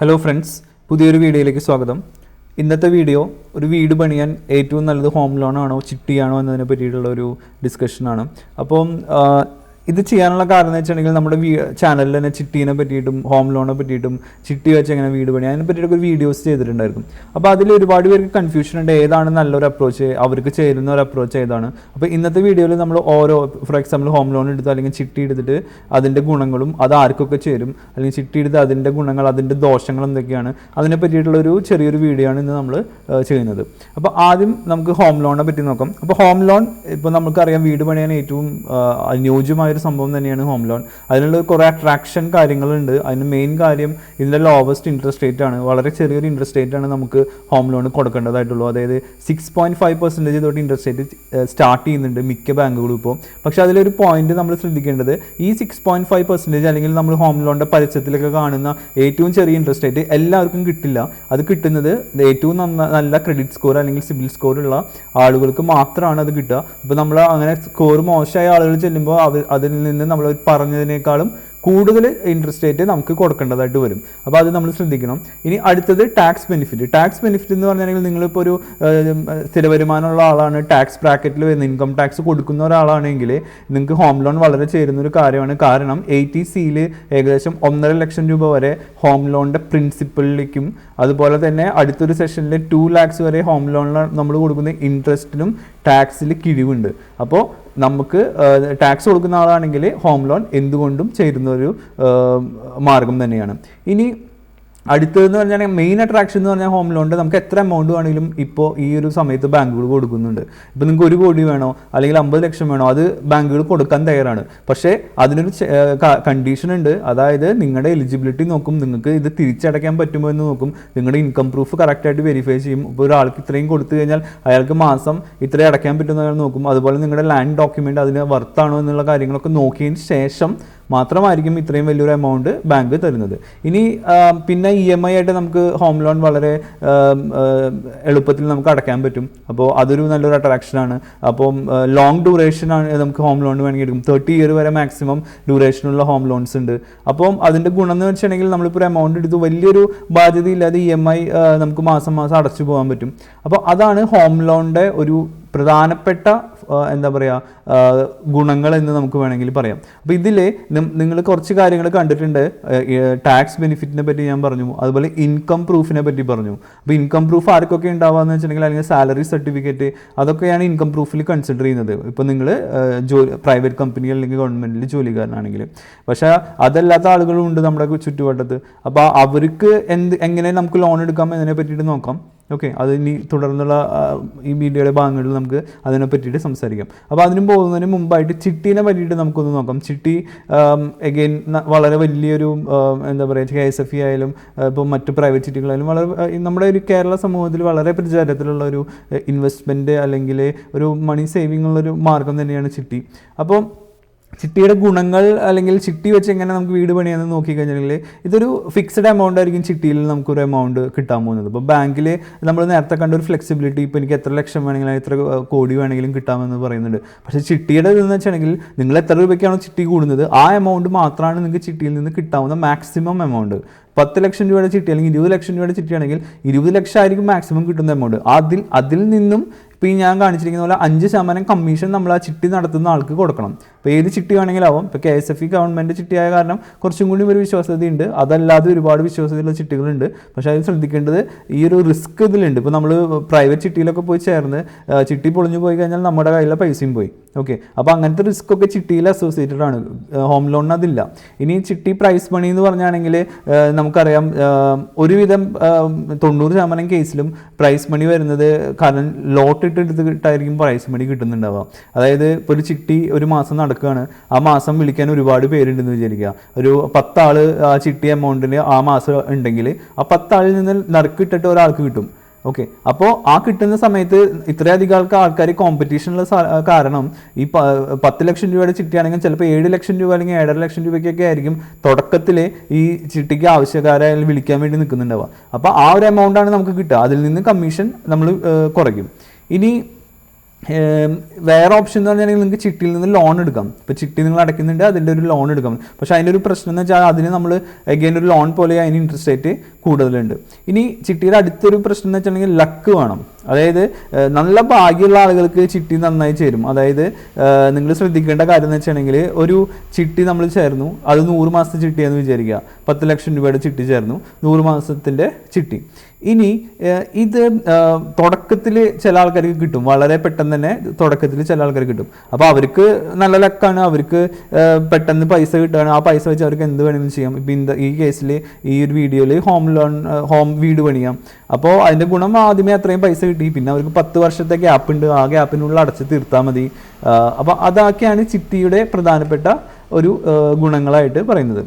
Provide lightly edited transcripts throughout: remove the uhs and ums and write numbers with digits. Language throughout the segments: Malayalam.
ഹലോ ഫ്രണ്ട്സ്, പുതിയൊരു വീഡിയോയിലേക്ക് സ്വാഗതം. ഇന്നത്തെ വീഡിയോ ഒരു വീട് പണിയാൻ ഏറ്റവും നല്ലത് ഹോം ലോൺ ആണോ ചിട്ടിയാണോ എന്നതിനെ പറ്റിയിട്ടുള്ള ഒരു ഡിസ്കഷനാണ്. അപ്പം ഇത് ചെയ്യാനുള്ള കാരണം എന്ന് വെച്ചിട്ടുണ്ടെങ്കിൽ നമ്മുടെ ചാനലിൽ തന്നെ ചിട്ടീനെ പറ്റിയിട്ടും ഹോം ലോണിനെ പറ്റിയിട്ടും ചിട്ടി വെച്ച് എങ്ങനെ വീട് പണി അതിനെ പറ്റിയിട്ടൊക്കെ വീഡിയോസ് ചെയ്തിട്ടുണ്ടായിരുന്നു. അപ്പോൾ അതിൽ ഒരുപാട് പേർക്ക് കൺഫ്യൂഷൻ ഉണ്ട്, ഏതാണ് നല്ലൊരു അപ്രോച്ച്, അവർക്ക് ചേരുന്ന ഒരു അപ്രോച്ച് ഏതാണ്. അപ്പോൾ ഇന്നത്തെ വീഡിയോയിൽ നമ്മൾ ഓരോ, ഫോർ എക്സാമ്പിൾ ഹോം ലോൺ എടുത്ത് അല്ലെങ്കിൽ ചിട്ടി എടുത്തിട്ട് അതിൻ്റെ ഗുണങ്ങളും അത് ആർക്കൊക്കെ ചേരും, അല്ലെങ്കിൽ ചിട്ടി എടുത്ത് അതിൻ്റെ ഗുണങ്ങൾ അതിൻ്റെ ദോഷങ്ങൾ എന്തൊക്കെയാണ്, അതിനെ പറ്റിയിട്ടുള്ളൊരു ചെറിയൊരു വീഡിയോ ആണ് ഇന്ന് നമ്മൾ ചെയ്യുന്നത്. അപ്പോൾ ആദ്യം നമുക്ക് ഹോം ലോണിനെ പറ്റി നോക്കാം. അപ്പോൾ ഹോം ലോൺ ഇപ്പോൾ നമുക്കറിയാം, വീട് പണിയാൻ ഏറ്റവും അനുയോജ്യമായ ഒരു സംഭവം തന്നെയാണ് ഹോം ലോൺ. അതിനുള്ള കുറേ അട്രാക്ഷൻ കാര്യങ്ങളുണ്ട്. അതിന് മെയിൻ കാര്യം ഇതിൻ്റെ ലോവസ്റ്റ് ഇൻട്രസ്റ്റ് റേറ്റ് ആണ്. വളരെ ചെറിയൊരു ഇൻട്രസ്റ്റ് റേറ്റ് ആണ് നമുക്ക് ഹോം ലോൺ കൊടുക്കേണ്ടതായിട്ടുള്ളൂ. അതായത് 6.5% തൊട്ട് ഇൻട്രസ്റ്റ് റേറ്റ് സ്റ്റാർട്ട് ചെയ്യുന്നുണ്ട് മിക്ക ബാങ്കുകളും ഇപ്പോൾ. പക്ഷേ അതിലൊരു പോയിന്റ് നമ്മൾ ശ്രദ്ധിക്കേണ്ടത്, ഈ 6.5% അല്ലെങ്കിൽ നമ്മൾ ഹോം ലോണിൻ്റെ പരസ്യത്തിലൊക്കെ കാണുന്ന ഏറ്റവും ചെറിയ ഇൻട്രസ്റ്റ് റേറ്റ് എല്ലാവർക്കും കിട്ടില്ല. അത് കിട്ടുന്നത് ഏറ്റവും നല്ല ക്രെഡിറ്റ് സ്കോർ അല്ലെങ്കിൽ സിബിൽ സ്കോർ ഉള്ള ആളുകൾക്ക് മാത്രമാണ് അത് കിട്ടുക. ഇപ്പോൾ നമ്മൾ അങ്ങനെ സ്കോർ മോശമായ ആളുകൾ ചെല്ലുമ്പോൾ അതിൽ നിന്ന് നമ്മൾ പറഞ്ഞതിനേക്കാളും കൂടുതൽ ഇൻട്രസ്റ്റ് റേറ്റ് നമുക്ക് കൊടുക്കേണ്ടതായിട്ട് വരും. അപ്പോൾ അത് നമ്മൾ ശ്രദ്ധിക്കണം. ഇനി അടുത്തത് ടാക്സ് ബെനിഫിറ്റ്. ടാക്സ് ബെനിഫിറ്റ് എന്ന് പറഞ്ഞാൽ നിങ്ങളിപ്പോൾ ഒരു സ്ഥിര വരുമാനമുള്ള ആളാണ്, ടാക്സ് ബ്രാക്കറ്റിൽ വരുന്ന ഇൻകം ടാക്സ് കൊടുക്കുന്ന ഒരാളാണെങ്കിൽ നിങ്ങൾക്ക് ഹോം ലോൺ വളരെ ചേരുന്നൊരു കാര്യമാണ്. കാരണം ATCയിൽ ഏകദേശം 1.5 ലക്ഷം രൂപ വരെ ഹോം ലോണിൻ്റെ പ്രിൻസിപ്പലിലേക്കും അതുപോലെ തന്നെ അടുത്തൊരു സെഷനിൽ 2 lakhs വരെ ഹോം ലോണിൽ നമ്മൾ കൊടുക്കുന്ന ഇൻട്രസ്റ്റിനും ടാക്സിൽ കിഴിവുണ്ട്. അപ്പോൾ നമുക്ക് ടാക്സ് കൊടുക്കുന്ന ആളാണെങ്കിൽ ഹോം ലോൺ എന്തുകൊണ്ടും ചേരുന്ന ഒരു മാർഗം തന്നെയാണ്. ഇനി അടുത്തതെന്ന് പറഞ്ഞാൽ മെയിൻ അട്രാക്ഷൻ എന്ന് പറഞ്ഞാൽ ഹോം ലോണിൻ്റെ നമുക്ക് എത്ര എമൗണ്ട് വേണമെങ്കിലും ഇപ്പോൾ ഈ ഒരു സമയത്ത് ബാങ്കുകൾ കൊടുക്കുന്നുണ്ട്. ഇപ്പോൾ നിങ്ങൾക്ക് 1 കോടി വേണോ അല്ലെങ്കിൽ 50 ലക്ഷം വേണോ, അത് ബാങ്കുകൾ കൊടുക്കാൻ തയ്യാറാണ്. പക്ഷേ അതിനൊരു കണ്ടീഷൻ ഉണ്ട്. അതായത് നിങ്ങളുടെ എലിജിബിലിറ്റി നോക്കും, നിങ്ങൾക്ക് ഇത് തിരിച്ചടയ്ക്കാൻ പറ്റുമോ എന്ന് നോക്കും, നിങ്ങളുടെ ഇൻകം പ്രൂഫ് കറക്റ്റായിട്ട് വെരിഫൈ ചെയ്യും. ഇപ്പോൾ ഒരാൾക്ക് ഇത്രയും കൊടുത്തു കഴിഞ്ഞാൽ അയാൾക്ക് മാസം ഇത്രയും അടയ്ക്കാൻ പറ്റുന്ന നോക്കും. അതുപോലെ നിങ്ങളുടെ ലാൻഡ് ഡോക്യുമെൻ്റ് അതിന് വർത്താണോ എന്നുള്ള കാര്യങ്ങളൊക്കെ നോക്കിയതിന് ശേഷം മാത്രമായിരിക്കും ഇത്രയും വലിയൊരു എമൗണ്ട് ബാങ്ക് തരുന്നത്. ഇനി പിന്നെ EMI ആയിട്ട് നമുക്ക് ഹോം ലോൺ വളരെ എളുപ്പത്തിൽ നമുക്ക് അടയ്ക്കാൻ പറ്റും. അപ്പോൾ അതൊരു നല്ലൊരു അട്രാക്ഷനാണ്. അപ്പം ലോങ് ഡ്യൂറേഷനാണ് നമുക്ക് ഹോം ലോൺ വേണമെങ്കിൽ എടുക്കും. 30 year വരെ മാക്സിമം ഡ്യൂറേഷനുള്ള ഹോം ലോൺസ് ഉണ്ട്. അപ്പം അതിൻ്റെ ഗുണം എന്ന് വെച്ചിട്ടുണ്ടെങ്കിൽ നമ്മളിപ്പോൾ ഒരു എമൗണ്ട് എടുത്തു വലിയൊരു ബാധ്യതയില്ലാതെ EMI നമുക്ക് മാസം മാസം അടച്ചു പോകാൻ പറ്റും. അപ്പോൾ അതാണ് ഹോം ലോണിൻ്റെ ഒരു പ്രധാനപ്പെട്ട എന്താ പറയുക ഗുണങ്ങൾ എന്ന് നമുക്ക് വേണമെങ്കിൽ പറയാം. അപ്പോൾ ഇതിൽ നിങ്ങൾ കുറച്ച് കാര്യങ്ങൾ കണ്ടിട്ടുണ്ട്. ടാക്സ് ബെനിഫിറ്റിനെ പറ്റി ഞാൻ പറഞ്ഞു, അതുപോലെ ഇൻകം പ്രൂഫിനെ പറ്റി പറഞ്ഞു. അപ്പോൾ ഇൻകം പ്രൂഫ് ആർക്കൊക്കെ ഉണ്ടാവുകയെന്ന് വെച്ചിട്ടുണ്ടെങ്കിൽ അല്ലെങ്കിൽ സാലറി സർട്ടിഫിക്കറ്റ് അതൊക്കെയാണ് ഇൻകം പ്രൂഫിൽ കൺസിഡർ ചെയ്യുന്നത്. ഇപ്പോൾ നിങ്ങൾ പ്രൈവറ്റ് കമ്പനി അല്ലെങ്കിൽ ഗവൺമെൻറ്റിൽ ജോലിക്കാരനാണെങ്കിൽ. പക്ഷേ അതല്ലാത്ത ആളുകളും ഉണ്ട് നമ്മുടെ ചുറ്റുവട്ടത്ത്. അപ്പോൾ അവർക്ക് എങ്ങനെ നമുക്ക് ലോൺ എടുക്കാം എന്നതിനെ പറ്റിയിട്ട് നോക്കാം. ഓക്കെ, അത് ഇനി തുടർന്നുള്ള ഈ വീഡിയോയുടെ ഭാഗങ്ങളിൽ നമുക്ക് അതിനെ പറ്റിയിട്ട് സംസാരിക്കാം. അപ്പോൾ അതിനും പോകുന്നതിന് മുമ്പായിട്ട് ചിട്ടീനെ പറ്റിയിട്ട് നമുക്കൊന്ന് നോക്കാം. ചിട്ടി എഗെയിൻ വളരെ വലിയൊരു എന്താ പറയുക, KSFE ആയാലും ഇപ്പോൾ മറ്റ് പ്രൈവറ്റ് ചിട്ടികളായാലും വളരെ നമ്മുടെ ഒരു കേരള സമൂഹത്തിൽ വളരെ പ്രചാരത്തിലുള്ള ഒരു ഇൻവെസ്റ്റ്മെൻറ്റ് അല്ലെങ്കിൽ ഒരു മണി സേവിങ് ഉള്ളൊരു മാർഗം തന്നെയാണ് ചിട്ടി. അപ്പോൾ ചിട്ടിയുടെ ഗുണങ്ങൾ അല്ലെങ്കിൽ ചിട്ടി വെച്ച് എങ്ങനെ നമുക്ക് വീട് പണിയാന്ന് നോക്കിക്കഴിഞ്ഞാൽ ഇതൊരു ഫിക്സ്ഡ് എമൗണ്ട് ആയിരിക്കും ചിട്ടിയിൽ നമുക്കൊരു എമൗണ്ട് കിട്ടാൻ പോകുന്നത്. ഇപ്പോൾ ബാങ്കിൽ നമ്മൾ നേരത്തെ കണ്ട ഒരു ഫ്ലെക്സിബിലിറ്റി, ഇപ്പോൾ എനിക്ക് എത്ര ലക്ഷം വേണമെങ്കിലും എത്ര കോടി വേണമെങ്കിലും കിട്ടാമെന്ന് പറയുന്നുണ്ട്. പക്ഷേ ചിട്ടിയുടെ ഇതെന്ന് വെച്ചിട്ടുണ്ടെങ്കിൽ നിങ്ങൾ എത്ര രൂപയ്ക്കാണോ ചിട്ടി കൂടുന്നത് ആ എമൗണ്ട് മാത്രമാണ് നിങ്ങൾക്ക് ചിട്ടിയിൽ നിന്ന് കിട്ടാവുന്ന മാക്സിമം എമൗണ്ട്. 10 ലക്ഷം രൂപയുടെ ചിട്ടി അല്ലെങ്കിൽ 20 ലക്ഷം രൂപയുടെ ചിട്ടിയാണെങ്കിൽ 20 ലക്ഷം ആയിരിക്കും മാക്സിമം കിട്ടുന്ന എമൗണ്ട്. അതിൽ നിന്നും ഇപ്പോൾ ഈ ഞാൻ കാണിച്ചിരിക്കുന്ന പോലെ 5% കമ്മീഷൻ നമ്മൾ ആ ചിട്ടി നടത്തുന്ന ആൾക്ക് കൊടുക്കണം. ഇപ്പോൾ ഏത് ചിട്ടി വേണമെങ്കിലും ആവും. ഇപ്പോൾ KSFE ഗവൺമെൻറ് ചിട്ടിയായ കാരണം കുറച്ചും കൂടി ഒരു വിശ്വാസ്യതയുണ്ട്. അതല്ലാതെ ഒരുപാട് വിശ്വാസ്യതയുള്ള ചിട്ടികളുണ്ട്. പക്ഷേ അത് ശ്രദ്ധിക്കേണ്ടത് ഈ ഒരു റിസ്ക് ഇതിലുണ്ട്. ഇപ്പോൾ നമ്മൾ പ്രൈവറ്റ് ചിട്ടിയിലൊക്കെ പോയി ചേർന്ന് ചിട്ടി പൊളിഞ്ഞു പോയി കഴിഞ്ഞാൽ നമ്മുടെ കയ്യിലെ പൈസയും പോയി. ഓക്കെ, അപ്പോൾ അങ്ങനത്തെ റിസ്ക് ഒക്കെ ചിട്ടിയിൽ അസോസിയേറ്റഡ് ആണ്. ഹോം ലോണിന് അതില്ല. ഇനി ചിട്ടി പ്രൈസ് മണി എന്ന് പറഞ്ഞാണെങ്കിൽ നമുക്കറിയാം ഒരുവിധം 90% കേസിലും പ്രൈസ് മണി വരുന്നത് കാരണം ലോട്ട് എടുത്തിട്ടായിരിക്കും പ്രൈസ് മണി കിട്ടുന്നുണ്ടാവുക. അതായത് ഇപ്പോൾ ഒരു ചിട്ടി ഒരു മാസം നടക്കുകയാണ്, ആ മാസം വിളിക്കാൻ ഒരുപാട് പേരുണ്ടെന്ന് വിചാരിക്കുക. ഒരു 10 ആൾ ആ ചിട്ടി എമൗണ്ടിന് ആ മാസം ഉണ്ടെങ്കിൽ ആ 10 ആളിൽ നിന്ന് നറുക്കിട്ടിട്ട് ഒരാൾക്ക് കിട്ടും. ഓക്കെ, അപ്പോൾ ആ കിട്ടുന്ന സമയത്ത് ഇത്രയധികം ആൾക്കാർ കോമ്പറ്റീഷനുള്ള കാരണം ഈ 10 ലക്ഷം രൂപയുടെ ചിട്ടിയാണെങ്കിൽ ചിലപ്പോൾ 7 ലക്ഷം രൂപ അല്ലെങ്കിൽ 7.5 ലക്ഷം രൂപയ്ക്കൊക്കെ ആയിരിക്കും തുടക്കത്തിൽ ഈ ചിട്ടിക്ക് ആവശ്യക്കാരെ വിളിക്കാൻ വേണ്ടി നിൽക്കുന്നുണ്ടാവുക. അപ്പോൾ ആ ഒരു എമൗണ്ടാണ് നമുക്ക് കിട്ടുക. അതിൽ നിന്ന് കമ്മീഷൻ നമ്മൾ കുറയ്ക്കും. ഇനി വേറെ ഓപ്ഷൻ എന്ന് പറഞ്ഞാൽ നിങ്ങൾക്ക് ചിട്ടിയിൽ നിന്ന് ലോൺ എടുക്കാം. ഇപ്പോൾ ചിട്ടി നിങ്ങൾ അടയ്ക്കുന്നുണ്ട്, അതിൻ്റെ ഒരു ലോൺ എടുക്കാം. പക്ഷേ അതിൻ്റെ ഒരു പ്രശ്നം എന്ന് വെച്ചാൽ അതിന് നമ്മൾ അഗൈൻ ഒരു ലോൺ പോലെ അതിന് ഇൻട്രസ്റ്റ് റേറ്റ് കൂടുതലുണ്ട്. ഇനി ചിട്ടിയുടെ അടുത്തൊരു പ്രശ്നം എന്ന് വെച്ചിട്ടുണ്ടെങ്കിൽ ലക്ക് വേണം. അതായത് നല്ല ഭാഗ്യമുള്ള ആളുകൾക്ക് ചിട്ടി നന്നായി ചേരും. അതായത് നിങ്ങൾ ശ്രദ്ധിക്കേണ്ട കാര്യം എന്ന് വെച്ചിട്ടുണ്ടെങ്കിൽ ഒരു ചിട്ടി നമ്മൾ ചേർന്നു, അത് 100 മാസത്തെ ചിട്ടിയാണെന്ന് വിചാരിക്കുക. 10 ലക്ഷം രൂപയുടെ ചിട്ടി ചേർന്നു, 100 മാസത്തിൻ്റെ ചിട്ടി. ഇനി ഇത് തുടക്കത്തിൽ ചില ആൾക്കാർക്ക് കിട്ടും, വളരെ പെട്ടെന്ന് തന്നെ തുടക്കത്തിൽ ചില ആൾക്കാർക്ക് കിട്ടും. അപ്പോൾ അവർക്ക് നല്ല ലക്കാണ്, അവർക്ക് പെട്ടെന്ന് പൈസ കിട്ടുകയാണ്. ആ പൈസ വെച്ച് അവർക്ക് എന്ത് വേണമെങ്കിലും ചെയ്യാം. ഇപ്പം ഈ കേസിൽ ഈ ഒരു വീഡിയോയിൽ ഹോം വീട് പണിയാം. അപ്പോൾ അതിൻ്റെ ഗുണം ആദ്യമേ അത്രയും പൈസ കിട്ടി, പിന്നെ അവർക്ക് 10 വർഷത്തെ ഗ്യാപ്പ് ഉണ്ട്, ആ ഗ്യാപ്പിനുള്ളിൽ അടച്ച് തീർത്താൽ മതി. അപ്പോൾ അതൊക്കെയാണ് ചിട്ടിയുടെ പ്രധാനപ്പെട്ട ഒരു ഗുണങ്ങളായിട്ട് പറയുന്നത്.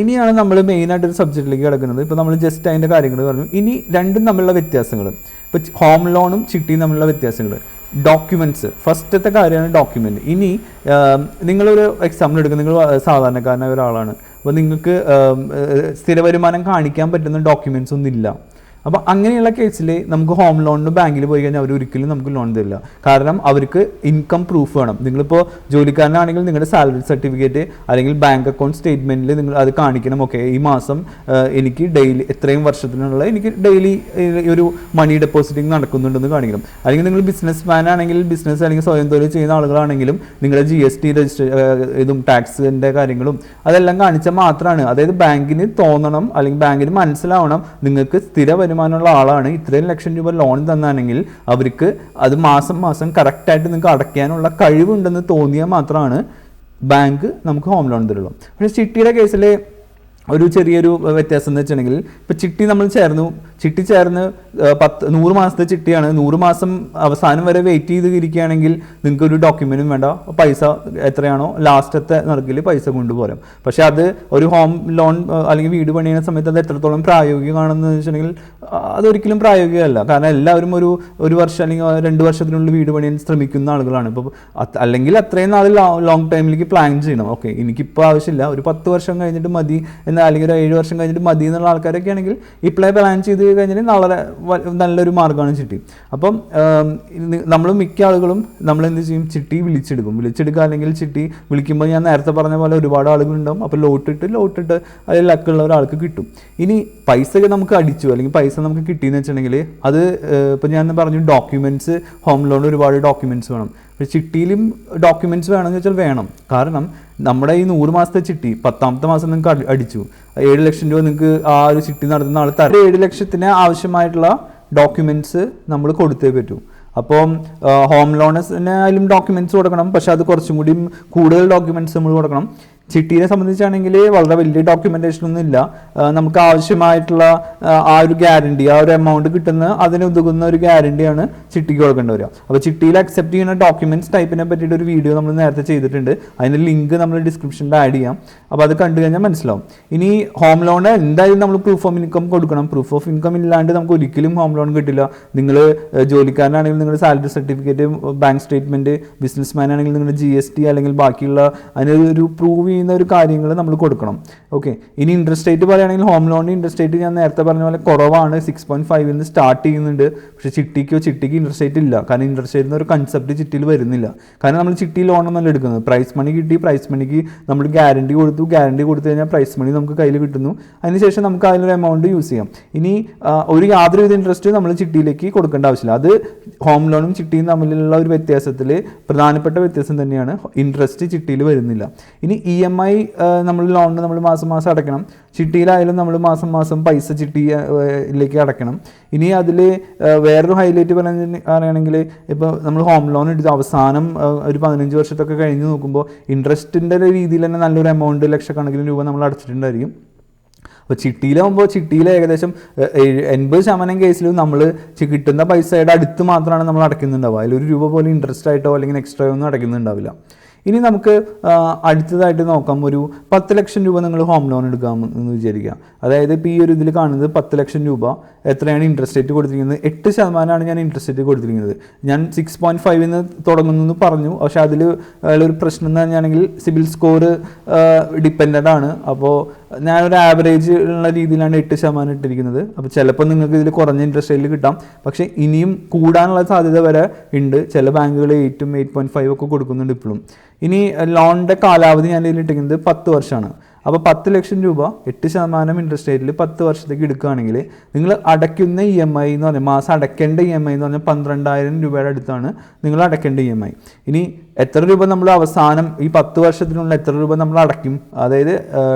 ഇനിയാണ് നമ്മൾ മെയിനായിട്ടൊരു സബ്ജക്റ്റിലേക്ക് കിടക്കുന്നത്. ഇപ്പോൾ നമ്മൾ ജസ്റ്റ് അതിൻ്റെ കാര്യങ്ങൾ പറഞ്ഞു. ഇനി രണ്ടും തമ്മിലുള്ള വ്യത്യാസങ്ങൾ, ഇപ്പോൾ ഹോം ലോണും ചിട്ടിയും തമ്മിലുള്ള വ്യത്യാസങ്ങൾ. ഡോക്യുമെൻറ്റ്സ്, ഫസ്റ്റത്തെ കാര്യമാണ് ഡോക്യുമെൻ്റ്. ഇനി നിങ്ങളൊരു എക്സാമ്പിൾ എടുക്കുക, നിങ്ങൾ സാധാരണക്കാരനായ ഒരാളാണ്. അപ്പോൾ നിങ്ങൾക്ക് സ്ഥിര വരുമാനം കാണിക്കാൻ പറ്റുന്ന ഡോക്യുമെൻറ്റ്സ് ഒന്നും ഇല്ല. അപ്പോൾ അങ്ങനെയുള്ള കേസിൽ നമുക്ക് ഹോം ലോണിന് ബാങ്കിൽ പോയി കഴിഞ്ഞാൽ അവർ ഒരിക്കലും നമുക്ക് ലോൺ തരില്ല. കാരണം അവർക്ക് ഇൻകം പ്രൂഫ് വേണം. നിങ്ങളിപ്പോൾ ജോലിക്കാരനാണെങ്കിൽ നിങ്ങളുടെ സാലറി സർട്ടിഫിക്കറ്റ് അല്ലെങ്കിൽ ബാങ്ക് അക്കൗണ്ട് സ്റ്റേറ്റ്മെൻറ്റിൽ നിങ്ങൾ അത് കാണിക്കണം. ഓക്കെ, ഈ മാസം എനിക്ക് ഡെയിലി ഇത്രയും വർഷത്തിനുള്ള എനിക്ക് ഡെയിലി ഒരു മണി ഡെപ്പോസിറ്റിംഗ് നടക്കുന്നുണ്ടെന്ന് കാണിക്കണം. അല്ലെങ്കിൽ നിങ്ങൾ ബിസിനസ് മാൻ ആണെങ്കിൽ, ബിസിനസ് അല്ലെങ്കിൽ സ്വയം തൊഴിൽ ചെയ്യുന്ന ആളുകളാണെങ്കിലും നിങ്ങളുടെ GST രജിസ്റ്റർ ഇതും ടാക്സിൻ്റെ കാര്യങ്ങളും അതെല്ലാം കാണിച്ചാൽ മാത്രമാണ്. അതായത് ബാങ്കിന് തോന്നണം അല്ലെങ്കിൽ ബാങ്കിന് മനസ്സിലാവണം നിങ്ങൾക്ക് സ്ഥിര വരുമാനമുള്ള ആളാണ്, ഇത്രയും ലക്ഷം രൂപ ലോൺ തന്നാണെങ്കിൽ അവർക്ക് അത് മാസം മാസം കറക്റ്റായിട്ട് നിങ്ങൾക്ക് അടയ്ക്കാനുള്ള കഴിവുണ്ടെന്ന് തോന്നിയാൽ മാത്രമാണ് ബാങ്ക് നമുക്ക് ഹോം ലോൺ തരുള്ളൂ. പക്ഷേ ചിട്ടിയുടെ കേസിൽ ഒരു ചെറിയൊരു വ്യത്യാസം എന്ന് വെച്ചിട്ടുണ്ടെങ്കിൽ, ഇപ്പോൾ ചിട്ടി നമ്മൾ ചിട്ടി ചേർന്ന് 100 മാസത്തെ ചിട്ടിയാണ്. 100 മാസം അവസാനം വരെ വെയിറ്റ് ചെയ്ത് ഇരിക്കുകയാണെങ്കിൽ നിങ്ങൾക്ക് ഒരു ഡോക്യുമെൻറ്റും വേണ്ട, പൈസ എത്രയാണോ ലാസ്റ്റത്തെ നറുക്കിൽ പൈസ കൊണ്ടുപോരാം. പക്ഷേ അത് ഒരു ഹോം ലോൺ അല്ലെങ്കിൽ വീട് പണിയുന്ന സമയത്ത് അത് എത്രത്തോളം പ്രായോഗികമാണെന്ന് വെച്ചിട്ടുണ്ടെങ്കിൽ അതൊരിക്കലും പ്രായോഗികമല്ല. കാരണം എല്ലാവരും ഒരു വർഷം അല്ലെങ്കിൽ 2 വർഷത്തിനുള്ളിൽ വീട് പണിയാൻ ശ്രമിക്കുന്ന ആളുകളാണ്. ഇപ്പോൾ അല്ലെങ്കിൽ അത്രയും നാൾ ലോങ് ടൈമിലേക്ക് പ്ലാൻ ചെയ്യണം. ഓക്കെ, എനിക്കിപ്പോൾ ആവശ്യമില്ല, ഒരു 10 വർഷം കഴിഞ്ഞിട്ട് മതി അല്ലെങ്കിൽ ഒരു 7 വർഷം കഴിഞ്ഞിട്ട് മതി എന്നുള്ള ആൾക്കാരൊക്കെ ആണെങ്കിൽ ഇപ്പോഴേ പ്ലാൻ ചെയ്ത് കഴിഞ്ഞാൽ വളരെ നല്ലൊരു മാർഗ്ഗമാണ് ചിട്ടി. അപ്പം നമ്മൾ മിക്ക ആളുകളും നമ്മൾ എന്ത് ചെയ്യും, ചിട്ടി വിളിച്ചെടുക്കുക. അല്ലെങ്കിൽ ചിട്ടി വിളിക്കുമ്പോൾ ഞാൻ നേരത്തെ പറഞ്ഞ പോലെ ഒരുപാട് ആളുകളുണ്ടാവും. അപ്പോൾ ലോട്ടിട്ട് അതിൽ ലക്കുള്ള ഒരാൾക്ക് കിട്ടും. ഇനി പൈസ നമുക്ക് അടിച്ചു അല്ലെങ്കിൽ പൈസ നമുക്ക് കിട്ടിയെന്ന് വെച്ചിട്ടുണ്ടെങ്കിൽ അത് ഇപ്പോൾ ഞാൻ പറഞ്ഞു ഡോക്യുമെൻറ്റ്സ്, ഹോം ലോണിൽ ഒരുപാട് ഡോക്യുമെൻറ്റ്സ് വേണം. പക്ഷേ ചിട്ടിയിലും ഡോക്യുമെൻറ്റ്സ് വേണമെന്ന് വെച്ചാൽ വേണം. കാരണം നമ്മുടെ ഈ 100 മാസത്തെ ചിട്ടി 10ാമത്തെ മാസം നിങ്ങൾക്ക് അടിച്ചു 7 ലക്ഷം രൂപ നിങ്ങൾക്ക് ആ ഒരു ചിട്ടി നടത്തുന്ന ആൾ തരും. 7 ലക്ഷത്തിന് ആവശ്യമായിട്ടുള്ള ഡോക്യുമെൻറ്റ്സ് നമ്മൾ കൊടുത്തേ പറ്റൂ. അപ്പം ഹോം ലോണിനായാലും ഡോക്യുമെൻറ്റ്സ് കൊടുക്കണം, പക്ഷെ അത് കുറച്ചും കൂടി കൂടുതൽ ഡോക്യുമെൻറ്റ്സ് നമ്മൾ കൊടുക്കണം. ചിട്ടിയെ സംബന്ധിച്ചാണെങ്കിൽ വളരെ വലിയ ഡോക്യുമെൻറ്റേഷൻ ഒന്നും ഇല്ല. നമുക്ക് ആവശ്യമായിട്ടുള്ള ആ ഒരു ഗ്യാരണ്ടി, ആ ഒരു എമൗണ്ട് കിട്ടുന്ന അതിന് ഉതകുന്ന ഒരു ഗ്യാരണ്ടിയാണ് ചിട്ടിക്ക് കൊടുക്കേണ്ടി വരിക. അപ്പോൾ ചിട്ടിയിൽ അക്സെപ്റ്റ് ചെയ്യുന്ന ഡോക്യുമെൻറ്റ്സ് ടൈപ്പിനെ പറ്റിയിട്ട് ഒരു വീഡിയോ നമ്മൾ നേരത്തെ ചെയ്തിട്ടുണ്ട്. അതിൻ്റെ ലിങ്ക് നമ്മൾ ഡിസ്ക്രിപ്ഷനിൽ ആഡ് ചെയ്യാം. അപ്പോൾ അത് കണ്ടു കഴിഞ്ഞാൽ മനസ്സിലാവും. ഇനി ഹോം ലോണ് എന്തായാലും നമ്മൾ പ്രൂഫ് ഓഫ് ഇൻകം കൊടുക്കണം. പ്രൂഫ് ഓഫ് ഇൻകം ഇല്ലാണ്ട് നമുക്ക് ഒരിക്കലും ഹോം ലോൺ കിട്ടില്ല. നിങ്ങൾ ജോലിക്കാരനാണെങ്കിൽ നിങ്ങളുടെ salary certificate, bank statement, business man ആണെങ്കിൽ നിങ്ങളുടെ GST അല്ലെങ്കിൽ ബാക്കിയുള്ള അതിനൊരു പ്രൂവ് ചെയ്യുന്ന ഒരു കാര്യങ്ങൾ നമ്മൾ കൊടുക്കണം. ഓക്കെ, ഇനി ഇൻട്രസ്റ്റ് റേറ്റ് പറയുകയാണെങ്കിൽ ഹോം ലോണിൻ്റെ ഇൻട്രസ്റ്റ് റേറ്റ് ഞാൻ നേരത്തെ പറഞ്ഞ പോലെ കുറവാണ്, 6.5 സ്റ്റാർട്ട് ചെയ്യുന്നുണ്ട്. പക്ഷേ ചിട്ടിക്ക് ഇൻട്രസ്റ്റ് റേറ്റ് ഇല്ല. കാരണം ഇൻട്രസ്റ്റ് റേറ്റ് ഒരു കൺസെപ്റ്റ് ചിട്ടിയിൽ വരുന്നില്ല. കാരണം നമ്മൾ ചിട്ടി ലോണൊന്നല്ല എടുക്കുന്നത്. പ്രൈസ് മണി കിട്ടി, പ്രൈസ് മണിക്ക് നമ്മൾ ഗ്യാരണ്ടി കൊടുത്തു കഴിഞ്ഞാൽ പ്രൈസ് മണി നമുക്ക് കയ്യിൽ കിട്ടുന്നു. അതിനുശേഷം നമുക്ക് അതിലൊരു എമൗണ്ട് യൂസ് ചെയ്യാം. ഇനി യാതൊരുവിധ ഇൻട്രസ്റ്റ് നമ്മൾ ചിട്ടിയിലേക്ക് കൊടുക്കേണ്ട ആവശ്യമില്ല. അത് ഹോം ലോണും ചിട്ടിയും തമ്മിലുള്ള ഒരു വ്യത്യാസത്തിൽ പ്രധാനപ്പെട്ട വ്യത്യാസം തന്നെയാണ്. ഇൻട്രസ്റ്റ് ചിട്ടിയിൽ വരുന്നില്ല. ഇനി EMI നമ്മൾ ലോണിന് നമ്മൾ മാസം മാസം അടയ്ക്കണം. ചിട്ടിയിലായാലും നമ്മൾ മാസം മാസം പൈസ ചിട്ടിയിലേക്ക് അടയ്ക്കണം. ഇനി അതിൽ വേറൊരു ഹൈലൈറ്റ് പറയുകയാണെങ്കിൽ ഇപ്പോൾ നമ്മൾ ഹോം ലോൺ എടുത്ത് അവസാനം ഒരു 15 വർഷത്തൊക്കെ കഴിഞ്ഞ് നോക്കുമ്പോൾ ഇൻട്രസ്റ്റിൻ്റെ രീതിയിൽ തന്നെ നല്ലൊരു എമൗണ്ട്, ലക്ഷക്കണക്കിന് രൂപ നമ്മൾ അടച്ചിട്ടുണ്ടായിരിക്കും. അപ്പോൾ ചിട്ടിയിൽ ഏകദേശം 80% കേസിലും നമ്മൾ കിട്ടുന്ന പൈസയുടെ അടുത്ത് മാത്രമാണ് നമ്മൾ അടയ്ക്കുന്നുണ്ടാവുക. അതിലൊരു രൂപ പോലും ഇൻട്രസ്റ്റ് ആയിട്ടോ അല്ലെങ്കിൽ എക്സ്ട്രാ ഒന്നും അടയ്ക്കുന്നുണ്ടാവില്ല. ഇനി നമുക്ക് അടുത്തതായിട്ട് നോക്കാം. ഒരു 10 ലക്ഷം രൂപ നിങ്ങൾ ഹോം ലോൺ എടുക്കാമെന്ന് വിചാരിക്കുക. അതായത് ഇപ്പോൾ ഈ ഒരു ഇതിൽ കാണുന്നത് 10 ലക്ഷം രൂപ എത്രയാണ് ഇൻട്രസ്റ്റ് റേറ്റ് കൊടുത്തിരിക്കുന്നത്? 8% ഞാൻ ഇൻട്രസ്റ്റ് റേറ്റ് കൊടുത്തിരിക്കുന്നത്. ഞാൻ 6.5 തുടങ്ങുന്നു പറഞ്ഞു. പക്ഷേ അതിൽ ഒരു പ്രശ്നം എന്ന് പറഞ്ഞാണെങ്കിൽ സിബിൽ സ്കോർ ഡിപ്പെൻഡൻ്റ് ആണ്. അപ്പോൾ ഞാനൊരു ആവറേജ് ഉള്ള രീതിയിലാണ് 8% ഇട്ടിരിക്കുന്നത്. അപ്പോൾ ചിലപ്പോൾ നിങ്ങൾക്ക് ഇതിൽ കുറഞ്ഞ ഇൻട്രസ്റ്റ് റേറ്റിൽ കിട്ടാം, പക്ഷേ ഇനിയും കൂടാനുള്ള സാധ്യത വരെ ഉണ്ട്. ചില ബാങ്കുകൾ 8ഉം 8.5 ഒക്കെ കൊടുക്കുന്നുണ്ട് ഇപ്പോഴും. ഇനി ലോണിൻ്റെ കാലാവധി ഞാൻ ഇതിൽ ഇട്ടിരിക്കുന്നത് 10 വർഷമാണ്. അപ്പോൾ 10 ലക്ഷം രൂപ 8% ഇൻട്രസ്റ്റ് റേറ്റിൽ 10 വർഷത്തേക്ക് എടുക്കുകയാണെങ്കിൽ നിങ്ങൾ അടയ്ക്കുന്ന EMI എന്ന് പറഞ്ഞാൽ മാസം അടയ്ക്കേണ്ട EMI എന്ന് പറഞ്ഞാൽ 12,000 രൂപയുടെ അടുത്താണ് നിങ്ങൾ അടയ്ക്കേണ്ട EMI. ഇനി എത്ര രൂപ നമ്മൾ അവസാനം ഈ 10 വർഷത്തിനുള്ള എത്ര രൂപ നമ്മൾ അടയ്ക്കും, അതായത്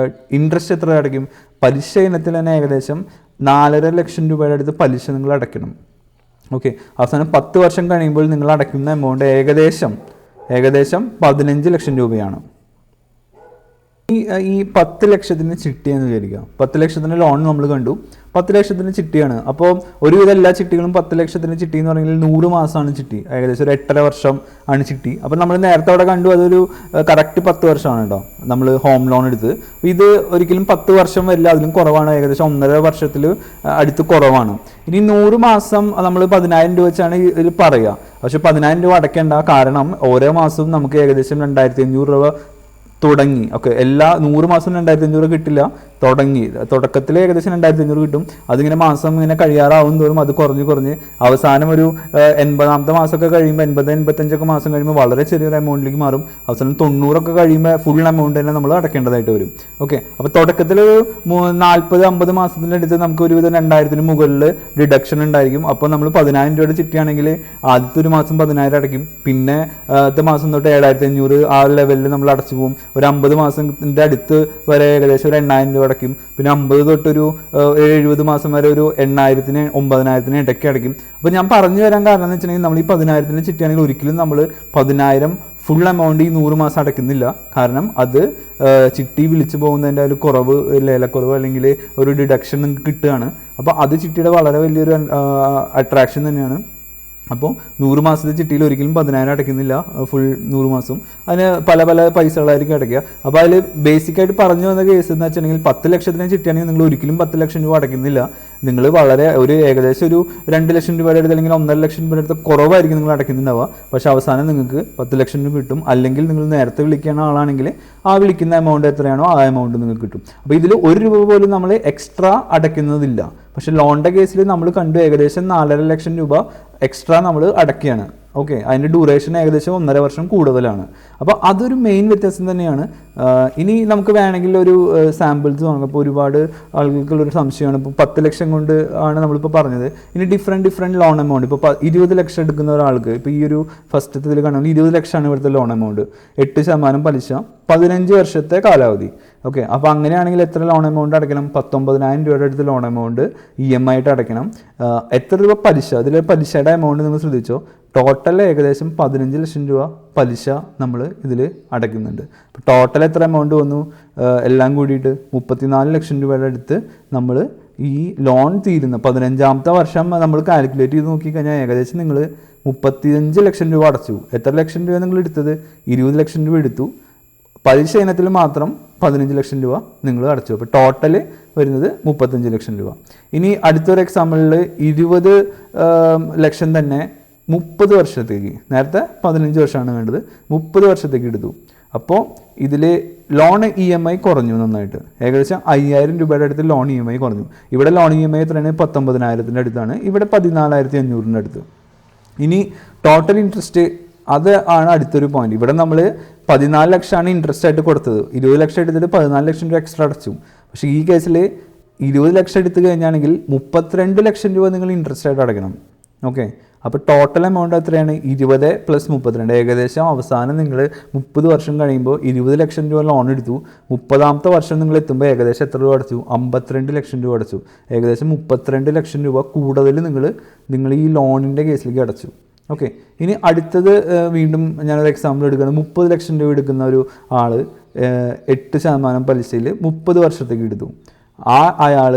ഇൻട്രസ്റ്റ് എത്ര അടയ്ക്കും, പലിശ ഇനത്തിൽ തന്നെ ഏകദേശം 4.5 ലക്ഷം രൂപയുടെ അടുത്ത് പലിശ നിങ്ങൾ അടയ്ക്കണം. ഓക്കെ, അവസാനം 10 വർഷം കഴിയുമ്പോൾ നിങ്ങൾ അടയ്ക്കുന്ന എമൗണ്ട് ഏകദേശം 15 ലക്ഷം രൂപയാണ്. ഈ 10 ലക്ഷത്തിന് ചിട്ടിയെന്ന് വിചാരിക്കുക. 10 ലക്ഷത്തിന് ലോൺ നമ്മൾ കണ്ടു, 10 ലക്ഷത്തിന് ചിട്ടിയാണ്. അപ്പോൾ ഒരുവിധം എല്ലാ ചിട്ടികളും 10 ലക്ഷത്തിന് ചിട്ടി എന്ന് പറഞ്ഞാൽ 100 മാസമാണ് ചിട്ടി, ഏകദേശം ഒരു 8.5 വർഷം ആണ് ചിട്ടി. അപ്പോൾ നമ്മൾ നേരത്തെ അവിടെ കണ്ടു അതൊരു കറക്റ്റ് 10 വർഷമാണ് കേട്ടോ നമ്മൾ ഹോം ലോൺ എടുത്ത്. ഇത് ഒരിക്കലും 10 വർഷം വരില്ല, അതിലും കുറവാണ്, ഏകദേശം 1.5 വർഷത്തിൽ അടുത്ത് കുറവാണ്. ഇനി 100 മാസം നമ്മൾ 10,000 രൂപ വെച്ചാണ് ഇതിൽ പറയുക. പക്ഷെ 10,000 രൂപ അടയ്ക്കേണ്ട, കാരണം ഓരോ മാസവും നമുക്ക് ഏകദേശം 2,500 രൂപ തുടങ്ങി. ഓക്കെ, എല്ലാ 100 മാസം 2,500 കിട്ടില്ല, തുടക്കത്തിൽ ഏകദേശം 2,500 കിട്ടും. അതിങ്ങനെ മാസം ഇങ്ങനെ കഴിയാറാവും തോറും അത് കുറഞ്ഞ് അവസാനം ഒരു 80ാമത്തെ മാസമൊക്കെ കഴിയുമ്പോൾ 80-85 മാസം കഴിയുമ്പോൾ വളരെ ചെറിയൊരു എമൗണ്ടിലേക്ക് മാറും. അവസാനം 90 കഴിയുമ്പോൾ ഫുൾ എമൗണ്ട് തന്നെ നമ്മൾ അടയ്ക്കേണ്ടതായിട്ട് വരും. ഓക്കെ, അപ്പോൾ തുടക്കത്തിൽ ഒരു 40-50 മാസത്തിൻ്റെ അടുത്ത് നമുക്ക് ഒരുവിധം 2,000 മുകളിൽ ഡിഡക്ഷൻ ഉണ്ടായിരിക്കും. അപ്പോൾ നമ്മൾ 10,000 രൂപയുടെ ചിട്ടിയാണെങ്കിൽ ആദ്യത്തെ ഒരു മാസം 10,000 അടയ്ക്കും, പിന്നെ മാസം തൊട്ട് 7,500 ആ ലെവലിൽ നമ്മൾ അടച്ചു പോകും. ഒരു 50 മാസത്തിൻ്റെ അടുത്ത് വരെ ഏകദേശം ഒരു 8,000 രൂപ അടയ്ക്കും. പിന്നെ 50 തൊട്ടൊരു 70 മാസം വരെ ഒരു 8,000-ന് 9,000-ന് ഇടയ്ക്ക് അടയ്ക്കും. അപ്പോൾ ഞാൻ പറഞ്ഞു വരാൻ കാരണം എന്ന് വെച്ചിട്ടുണ്ടെങ്കിൽ നമ്മൾ ഈ 10,000-ന് ചിട്ടിയാണെങ്കിൽ ഒരിക്കലും നമ്മൾ 10,000 ഫുൾ എമൗണ്ട് ഈ 100 മാസം അടയ്ക്കുന്നില്ല. കാരണം അത് ചിട്ടി വിളിച്ചു പോകുന്നതിൻ്റെ ഒരു കുറവ്, ലേലക്കുറവ് അല്ലെങ്കിൽ ഒരു ഡിഡക്ഷൻ നിങ്ങൾക്ക് കിട്ടുകയാണ്. അപ്പോൾ അത് ചിട്ടിയുടെ വളരെ വലിയൊരു അട്രാക്ഷൻ തന്നെയാണ്. അപ്പോൾ 100 മാസത്തെ ചിട്ടിയിൽ ഒരിക്കലും 10,000 അടയ്ക്കുന്നില്ല ഫുൾ 100 മാസം, അതിന് പല പൈസകളായിരിക്കും അടയ്ക്കുക. അപ്പോൾ അതിൽ ബേസിക്കായിട്ട് പറഞ്ഞു വന്ന കേസ് എന്ന് വെച്ചിട്ടുണ്ടെങ്കിൽ 10 ലക്ഷത്തിന് ചിട്ടിയാണെങ്കിൽ നിങ്ങൾ ഒരിക്കലും 10 ലക്ഷം രൂപ അടയ്ക്കുന്നില്ല. നിങ്ങൾ വളരെ ഏകദേശം ഒരു 2 ലക്ഷം രൂപയുടെ അടുത്ത് അല്ലെങ്കിൽ 1.5 ലക്ഷം രൂപയുടെ അടുത്ത് കുറവായിരിക്കും നിങ്ങൾ അടയ്ക്കുന്നുണ്ടാവുക. പക്ഷേ അവസാനം നിങ്ങൾക്ക് 10 ലക്ഷം രൂപ കിട്ടും. അല്ലെങ്കിൽ നിങ്ങൾ നേരത്തെ വിളിക്കുന്ന ആളാണെങ്കിൽ ആ വിളിക്കുന്ന എമൗണ്ട് എത്രയാണോ ആ എമൗണ്ട് നിങ്ങൾക്ക് കിട്ടും. അപ്പോൾ ഇതിൽ 1 രൂപ പോലും നമ്മൾ എക്സ്ട്രാ അടയ്ക്കുന്നതില്ല. പക്ഷേ ലോണിൻ്റെ കേസിൽ നമ്മൾ കണ്ടു ഏകദേശം 4.5 ലക്ഷം രൂപ എക്സ്ട്രാ നമ്മൾ അടയ്ക്കുകയാണ്. ഓക്കെ, അതിൻ്റെ ഡ്യൂറേഷൻ ഏകദേശം 1.5 വർഷം കൂടുതലാണ്. അപ്പോൾ അതൊരു മെയിൻ വ്യത്യാസം തന്നെയാണ്. ഇനി നമുക്ക് വേണമെങ്കിൽ ഒരു സാമ്പിൾസ് വാങ്ങാം. അപ്പോൾ ഒരുപാട് ആളുകൾക്കുള്ളൊരു സംശയമാണ്, ഇപ്പോൾ 10 ലക്ഷം കൊണ്ട് ആണ് നമ്മളിപ്പോൾ പറഞ്ഞത്. ഇനി ഡിഫറെൻറ്റ് ലോൺ എമൗണ്ട്, ഇപ്പോൾ 20 ലക്ഷം എടുക്കുന്ന ഒരാൾക്ക് ഇപ്പോൾ ഈ ഒരു ഫസ്റ്റത്തെ ഇതിൽ കാണുമ്പോൾ 20 ലക്ഷമാണ് ഇവിടുത്തെ ലോൺ എമൗണ്ട്, 8% പലിശ, 15 വർഷത്തെ കാലാവധി. ഓക്കെ, അപ്പോൾ അങ്ങനെയാണെങ്കിൽ എത്ര ലോൺ എമൗണ്ട് അടയ്ക്കണം? 19,000 രൂപയുടെ അടുത്ത് ലോൺ എമൗണ്ട് EMI ആയിട്ട് അടയ്ക്കണം. എത്ര രൂപ പലിശ? അതിൽ പലിശയുടെ എമൗണ്ട് നിങ്ങൾ ശ്രദ്ധിച്ചോ, ടോട്ടൽ ഏകദേശം 15 ലക്ഷം രൂപ പലിശ നമ്മൾ ഇതിൽ അടയ്ക്കുന്നുണ്ട്. അപ്പോൾ ടോട്ടൽ എത്ര എമൗണ്ട് വന്നു? എല്ലാം കൂടിയിട്ട് 34 ലക്ഷം രൂപയുടെ അടുത്ത് നമ്മൾ ഈ ലോൺ തീരുന്ന 15ാമത്തെ വർഷം നമ്മൾ കാൽക്കുലേറ്റ് ചെയ്ത് നോക്കിക്കഴിഞ്ഞാൽ ഏകദേശം നിങ്ങൾ 35 ലക്ഷം രൂപ അടച്ചു. എത്ര ലക്ഷം രൂപ നിങ്ങൾ എടുത്തത്? 20 ലക്ഷം രൂപ എടുത്തു. പലിശ ഇനത്തിൽ മാത്രം 15 ലക്ഷം രൂപ നിങ്ങൾ അടച്ചു. അപ്പോൾ ടോട്ടൽ വരുന്നത് 35 ലക്ഷം രൂപ. ഇനി അടുത്തൊരു എക്സാമ്പിളിൽ 20 ലക്ഷം തന്നെ 30 വർഷത്തേക്ക്, നേരത്തെ 15 വർഷമാണ് വേണ്ടത്, 30 വർഷത്തേക്ക് എടുത്തു. അപ്പോൾ ഇതിൽ ലോൺ EMI കുറഞ്ഞു നന്നായിട്ട്, ഏകദേശം 5,000 രൂപയുടെ അടുത്ത് ലോൺ EMI കുറഞ്ഞു. ഇവിടെ ലോൺ EMI എത്രയാണ്? 19,000-ൻ്റെ അടുത്താണ്, ഇവിടെ 14,500-ൻ്റെ അടുത്ത്. ഇനി ടോട്ടൽ ഇൻട്രസ്റ്റ്, അത് ആണ് അടുത്തൊരു പോയിന്റ്. ഇവിടെ നമ്മൾ 14 ലക്ഷമാണ് ഇൻട്രസ്റ്റ് ആയിട്ട് കൊടുത്തത്, 20 ലക്ഷം എടുത്തിട്ട് 14 ലക്ഷം രൂപ എക്സ്ട്രാ അടച്ചു. പക്ഷേ ഈ കേസിൽ 20 ലക്ഷം എടുത്തു കഴിഞ്ഞാണെങ്കിൽ 32 ലക്ഷം രൂപ നിങ്ങൾ ഇൻട്രസ്റ്റ് ആയിട്ട് അടയ്ക്കണം. ഓക്കെ, അപ്പോൾ ടോട്ടൽ എമൗണ്ട് എത്രയാണ്? 20 + 32, ഏകദേശം അവസാനം നിങ്ങൾ 30 വർഷം കഴിയുമ്പോൾ 20 ലക്ഷം രൂപ ലോൺ എടുത്തു. 30ാമത്തെ വർഷം നിങ്ങൾ എത്തുമ്പോൾ ഏകദേശം എത്ര രൂപ അടച്ചു? 52 ലക്ഷം രൂപ അടച്ചു. ഏകദേശം 32 ലക്ഷം രൂപ കൂടുതൽ നിങ്ങൾ ഈ ലോണിൻ്റെ കേസിലേക്ക് അടച്ചു. ഓക്കെ, ഇനി അടുത്തത് വീണ്ടും ഞാനൊരു എക്സാമ്പിൾ എടുക്കുകയാണ്. 30 ലക്ഷം രൂപ എടുക്കുന്ന ഒരു ആൾ 8% പലിശയിൽ 30 വർഷത്തേക്ക് എടുത്തു. അയാൾ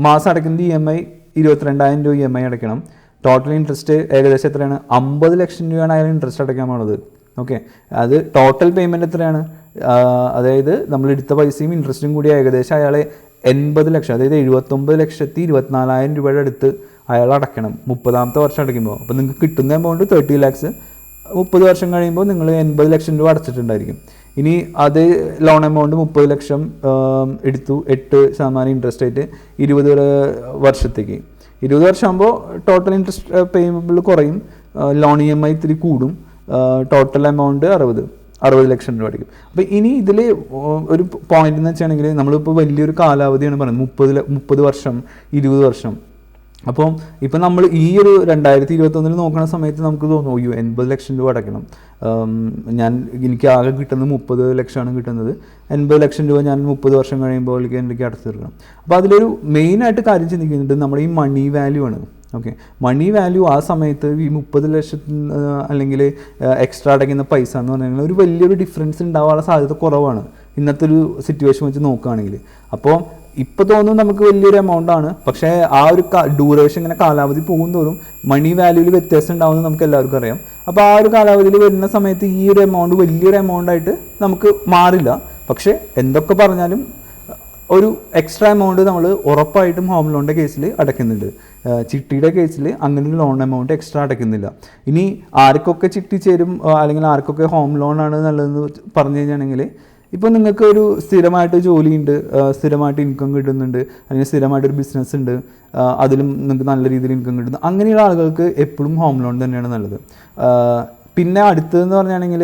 മാസം അടയ്ക്കുന്നത് EMI 22,000 രൂപ EMI അടയ്ക്കണം. ടോട്ടൽ ഇൻട്രസ്റ്റ് ഏകദേശം എത്രയാണ്? 50 ലക്ഷം രൂപയാണ് അയാൾ ഇൻട്രസ്റ്റ് അടയ്ക്കാൻ പോണത്. ഓക്കെ, അത് ടോട്ടൽ പേയ്മെൻറ്റ് എത്രയാണ്? അതായത് നമ്മൾ എടുത്ത പൈസയും ഇൻട്രസ്റ്റും കൂടി ഏകദേശം അയാളെ 80 ലക്ഷം, അതായത് 79,24,000 രൂപയുടെ അടുത്ത് അയാൾ അടയ്ക്കണം 30ാമത്തെ വർഷം അടയ്ക്കുമ്പോൾ. അപ്പോൾ നിങ്ങൾക്ക് കിട്ടുന്ന എമൗണ്ട് 30 ലാക്സ്, 30 വർഷം കഴിയുമ്പോൾ നിങ്ങൾ 80 ലക്ഷം രൂപ അടച്ചിട്ടുണ്ടായിരിക്കും. ഇനി അത് ലോൺ എമൗണ്ട് 30 ലക്ഷം എടുത്തു, 8% ഇൻട്രസ്റ്റ് റേറ്റ് 20 വർഷത്തേക്ക്. 20 വർഷമാകുമ്പോൾ ടോട്ടൽ ഇൻട്രസ്റ്റ് പേയ്ബിൾ കുറയും, ലോൺ EMI ഇത്തിരി കൂടും, ടോട്ടൽ എമൗണ്ട് 60 ലക്ഷം രൂപ അടിക്കും. അപ്പോൾ ഇനി ഇതിൽ ഒരു പോയിന്റ് എന്ന് വെച്ചാണെങ്കിൽ നമ്മളിപ്പോൾ വലിയൊരു കാലാവധിയാണ് പറയുന്നത്, 30 വർഷം, 20 വർഷം. അപ്പോൾ ഇപ്പം നമ്മൾ ഈ ഒരു 2021 നോക്കുന്ന സമയത്ത് നമുക്ക് തോന്നും, അയ്യോ 80 ലക്ഷം രൂപ അടയ്ക്കണം, എനിക്ക് ആകെ കിട്ടുന്നത് 30 ലക്ഷമാണ് കിട്ടുന്നത്, 80 ലക്ഷം രൂപ ഞാൻ 30 വർഷം കഴിയുമ്പോൾ എനിക്ക് അടച്ചു തീർക്കണം. അപ്പോൾ അതിലൊരു മെയിനായിട്ട് കാര്യം ചിന്തിക്കുന്നുണ്ട് നമ്മുടെ ഈ മണി വാല്യൂ ആണ്. ഓക്കെ, മണി വാല്യൂ ആ സമയത്ത് ഈ 30 ലക്ഷത്തിന് അല്ലെങ്കിൽ എക്സ്ട്രാ അടയ്ക്കുന്ന പൈസ എന്ന് പറഞ്ഞാൽ ഒരു വലിയൊരു ഡിഫറൻസ് ഉണ്ടാവാനുള്ള സാധ്യത കുറവാണ് ഇന്നത്തെ ഒരു സിറ്റുവേഷൻ വെച്ച് നോക്കുകയാണെങ്കിൽ. അപ്പോൾ ഇപ്പോൾ തോന്നുന്നു നമുക്ക് വലിയൊരു എമൗണ്ട് ആണ്, പക്ഷേ ആ ഒരു ഡ്യൂറേഷൻ ഇങ്ങനെ കാലാവധി പോകുന്തോറും മണി വാല്യൂവിൽ വ്യത്യാസം ഉണ്ടാവുമെന്ന് നമുക്ക് എല്ലാവർക്കും അറിയാം. അപ്പോൾ ആ ഒരു കാലാവധിയിൽ വരുന്ന സമയത്ത് ഈ ഒരു എമൗണ്ട് വലിയൊരു എമൗണ്ട് ആയിട്ട് നമുക്ക് മാറില്ല. പക്ഷേ എന്തൊക്കെ പറഞ്ഞാലും ഒരു എക്സ്ട്രാ എമൗണ്ട് നമ്മൾ ഉറപ്പായിട്ടും ഹോം ലോണിൻ്റെ കേസിൽ അടയ്ക്കുന്നുണ്ട്. ചിട്ടിയുടെ കേസിൽ അങ്ങനെ ഒരു ലോൺ എമൗണ്ട് എക്സ്ട്രാ അടയ്ക്കുന്നില്ല. ഇനി ആർക്കൊക്കെ ചിട്ടി ചേരും അല്ലെങ്കിൽ ആർക്കൊക്കെ ഹോം ലോൺ ആണ് നല്ലതെന്ന് പറഞ്ഞു കഴിഞ്ഞാണെങ്കിൽ, ഇപ്പോൾ നിങ്ങൾക്ക് ഒരു സ്ഥിരമായിട്ട് ജോലിയുണ്ട്, സ്ഥിരമായിട്ട് ഇൻകം കിട്ടുന്നുണ്ട്, അല്ലെങ്കിൽ സ്ഥിരമായിട്ടൊരു ബിസിനസ് ഉണ്ട്, അതിലും നിങ്ങൾക്ക് നല്ല രീതിയിൽ ഇൻകം കിട്ടുന്നു, അങ്ങനെയുള്ള ആളുകൾക്ക് എപ്പോഴും ഹോം ലോൺ തന്നെയാണ് നല്ലത്. പിന്നെ അടുത്തതെന്ന് പറഞ്ഞാണെങ്കിൽ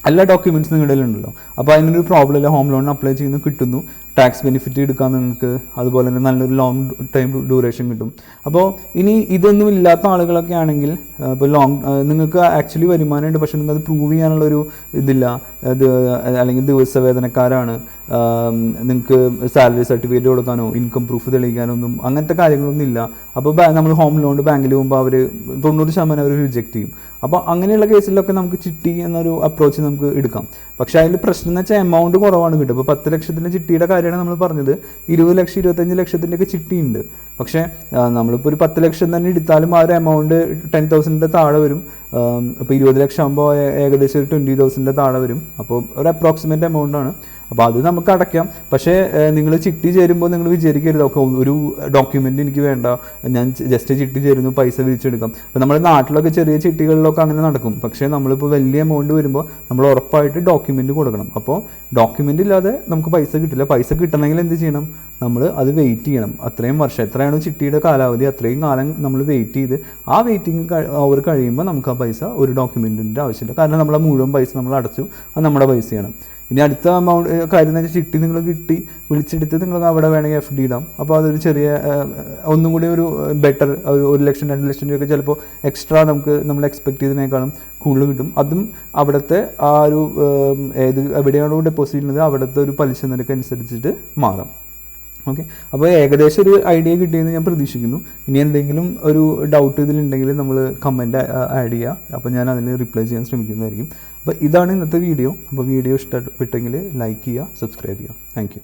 എല്ലാ ഡോക്യുമെൻറ്റ്സും നിങ്ങളുടെ കയ്യിലുണ്ടല്ലോ, അപ്പോൾ അതിനൊരു പ്രോബ്ലം ഇല്ല, ഹോം ലോൺ അപ്ലൈ ചെയ്യുന്നു, കിട്ടുന്നു, ടാക്സ് ബെനിഫിറ്റ് എടുക്കാൻ നിങ്ങൾക്ക്, അതുപോലെ തന്നെ നല്ലൊരു ലോങ് ടൈം ഡ്യൂറേഷൻ കിട്ടും. അപ്പോൾ ഇനി ഇതൊന്നും ഇല്ലാത്ത ആളുകളൊക്കെ ആണെങ്കിൽ, ഇപ്പോൾ നിങ്ങൾക്ക് ആക്ച്വലി വരുമാനമുണ്ട്, പക്ഷേ നിങ്ങൾക്ക് അത് പ്രൂവ് ചെയ്യാനുള്ളൊരു ഇതില്ല, അത് അല്ലെങ്കിൽ ദിവസവേതനക്കാരാണ്, നിങ്ങൾക്ക് സാലറി സർട്ടിഫിക്കറ്റ് കൊടുക്കാനോ ഇൻകം പ്രൂഫ് തെളിയിക്കാനോ ഒന്നും അങ്ങനത്തെ കാര്യങ്ങളൊന്നും ഇല്ല. അപ്പോൾ നമ്മൾ ഹോം ലോൺ ബാങ്കിൽ പോകുമ്പോൾ അവർ 90% അവർ റിജക്റ്റ് ചെയ്യും. അപ്പോൾ അങ്ങനെയുള്ള കേസിലൊക്കെ നമുക്ക് ചിട്ടി എന്നൊരു അപ്രോച്ച് നമുക്ക് എടുക്കാം. പക്ഷേ അതിൽ പ്രശ്നം എന്ന് വെച്ചാൽ എമൗണ്ട് കുറവാണ് കിട്ടും. ഇപ്പോൾ 10 ലക്ഷത്തിൻ്റെ ചിട്ടിയുടെ കാര്യമാണ് നമ്മൾ പറഞ്ഞത്, 20 ലക്ഷം 25 ലക്ഷത്തിൻ്റെയൊക്കെ ചിട്ടിയുണ്ട്. പക്ഷേ നമ്മളിപ്പോൾ ഒരു 10 ലക്ഷം തന്നെ എടുത്താലും ആ ഒരു എമൗണ്ട് 10,000 താഴെ വരും. ഇപ്പോൾ 20 ലക്ഷം ആകുമ്പോൾ ഏകദേശം ഒരു 20,000 താഴെ വരും. അപ്പോൾ ഒരു അപ്രോക്സിമേറ്റ് എമൗണ്ടാണ്. അപ്പോൾ അത് നമുക്ക് അടയ്ക്കാം. പക്ഷേ നിങ്ങൾ ചിട്ടി ചേരുമ്പോൾ നിങ്ങൾ വിചാരിക്കരുത് ഒക്കെ ഒരു ഡോക്യുമെൻ്റ് എനിക്ക് വേണ്ട, ഞാൻ ജസ്റ്റ് ചിട്ടി ചേരുന്നു, പൈസ വിരിച്ചെടുക്കാം. അപ്പോൾ നമ്മുടെ നാട്ടിലൊക്കെ ചെറിയ ചിട്ടികളിലൊക്കെ അങ്ങനെ നടക്കും. പക്ഷേ നമ്മളിപ്പോൾ വലിയ എമൗണ്ട് വരുമ്പോൾ നമ്മൾ ഉറപ്പായിട്ട് ഡോക്യുമെൻ്റ് കൊടുക്കണം. അപ്പോൾ ഡോക്യുമെൻ്റ് ഇല്ലാതെ നമുക്ക് പൈസ കിട്ടില്ല. പൈസ കിട്ടണമെങ്കിൽ എന്ത് ചെയ്യണം? നമ്മൾ അത് വെയിറ്റ് ചെയ്യണം. അത്രയും വർഷം, എത്രയാണോ ചിട്ടിയുടെ കാലാവധി അത്രയും കാലം നമ്മൾ വെയിറ്റ് ചെയ്ത് ആ വെയിറ്റിംഗ് അവർ കഴിയുമ്പോൾ നമുക്ക് ആ പൈസ ഒരു ഡോക്യുമെൻറ്റിൻ്റെ ആവശ്യമില്ല. കാരണം നമ്മൾ ആ മുഴുവൻ പൈസ നമ്മൾ അടച്ചു, അത് നമ്മുടെ പൈസയാണ്. ഇനി അടുത്ത എമൗണ്ട് കാര്യം എന്ന് വെച്ചാൽ ചിട്ടി നിങ്ങൾ വിളിച്ചെടുത്ത് നിങ്ങൾ അവിടെ വേണമെങ്കിൽ FD ഇടാം. അപ്പോൾ അതൊരു ചെറിയ ഒന്നും കൂടി ഒരു ബെറ്റർ 1 ലക്ഷം 2 ലക്ഷം രൂപയൊക്കെ ചിലപ്പോൾ എക്സ്ട്രാ നമ്മൾ എക്സ്പെക്ട് ചെയ്തതിനേക്കാളും കൂടുതൽ കിട്ടും. അതും അവിടുത്തെ ആ ഒരു എവിടെയാണോ ഡെപ്പോസിറ്റ് ചെയ്യുന്നത് അവിടുത്തെ ഒരു പലിശ നിരക്ക് അനുസരിച്ചിട്ട് മാറാം. ഓക്കെ, അപ്പോൾ ഏകദേശം ഒരു ഐഡിയ കിട്ടിയെന്ന് ഞാൻ പ്രതീക്ഷിക്കുന്നു. ഇനി എന്തെങ്കിലും ഒരു ഡൗട്ട് ഇതിലുണ്ടെങ്കിൽ നമ്മൾ കമൻറ്റ് ആഡ് ചെയ്യുക. അപ്പോൾ ഞാൻ അതിന് റിപ്ലൈ ചെയ്യാൻ ശ്രമിക്കുന്നതായിരിക്കും. അപ്പോൾ ഇതാണ് ഇന്നത്തെ വീഡിയോ. അപ്പോൾ വീഡിയോ ഇഷ്ടപ്പെട്ടെങ്കിൽ ലൈക്ക് ചെയ്യുക, സബ്സ്ക്രൈബ് ചെയ്യുക. Thank you.